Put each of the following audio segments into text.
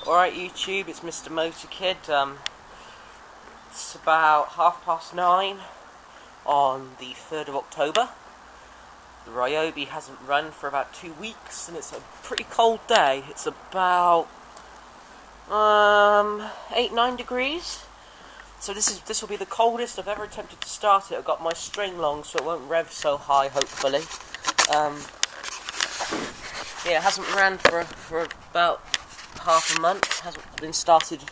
Alright YouTube, it's Mr. Motor Kid. It's about 9:30 on the 3rd of October. The Ryobi hasn't run for about 2 weeks and it's a pretty cold day. It's about 8-9 degrees. So this will be the coldest I've ever attempted to start it. I've got my string long so it won't rev so high, hopefully. Yeah, it hasn't ran for about half a month. Hasn't been started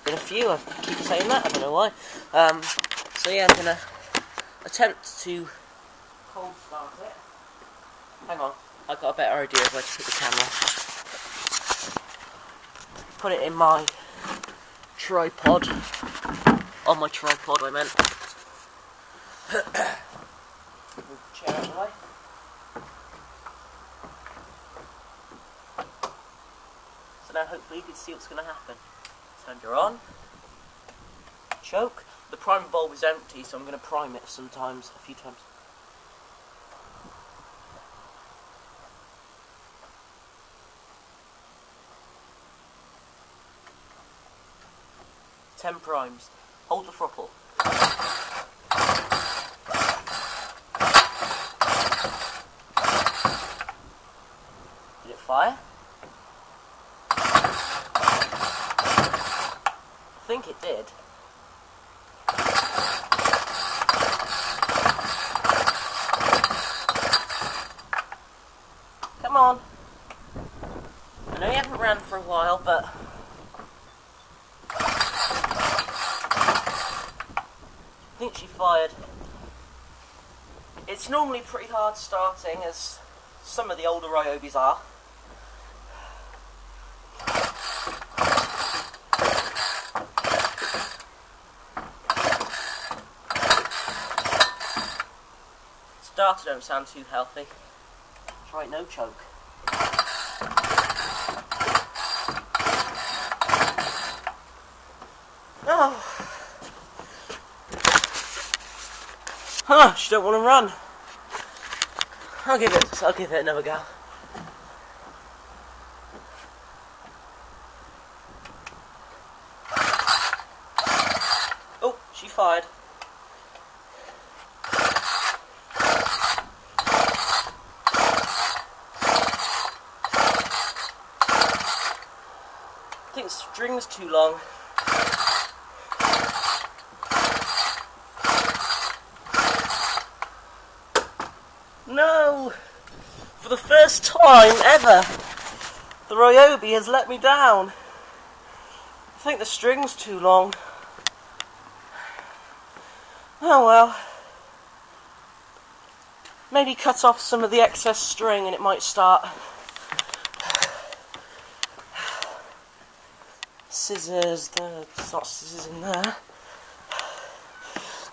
in a few. I keep saying that, I don't know why. So yeah, I'm gonna attempt to cold start it. Hang on, I've got a better idea of where to put the camera. Put it in my tripod. On my tripod, I meant. Move the chair out of the way. So now hopefully you can see what's going to happen. Turn her on. Choke. The primer bulb is empty, so I'm going to prime it a few times. Ten primes. Hold the throttle. Did it fire? I think it did. Come on. I know you haven't ran for a while, but I think she fired. It's normally pretty hard starting, as some of the older Ryobis are. Starter don't sound too healthy. Try no choke. Oh. Huh, she don't want to run. I'll give it another go. Oh, she fired. I think the string's too long. No! For the first time ever, the Ryobi has let me down. I think the string's too long. Oh well. Maybe cut off some of the excess string and it might start. Scissors, there's not scissors in there.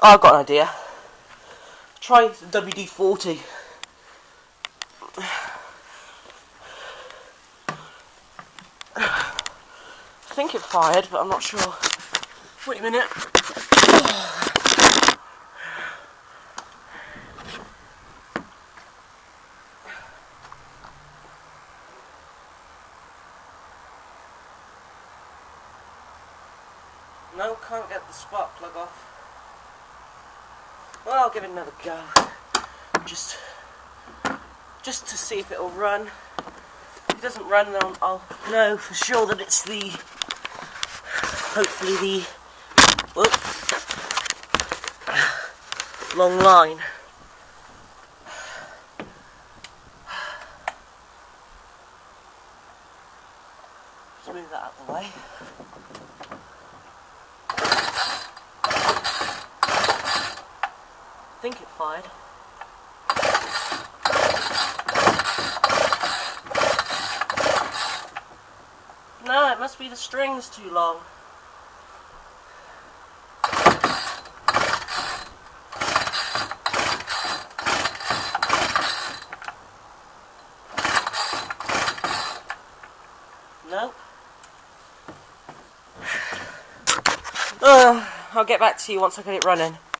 Oh, I've got an idea. Try the WD-40. I think it fired, but I'm not sure. Wait a minute. No, can't get the spark plug off. Well, I'll give it another go. Just to see if it'll run. If it doesn't run, then I'll know for sure that it's hopefully the long line. Just move that out of the way. I think it fired. No, it must be the string's too long. Nope. I'll get back to you once I get it running.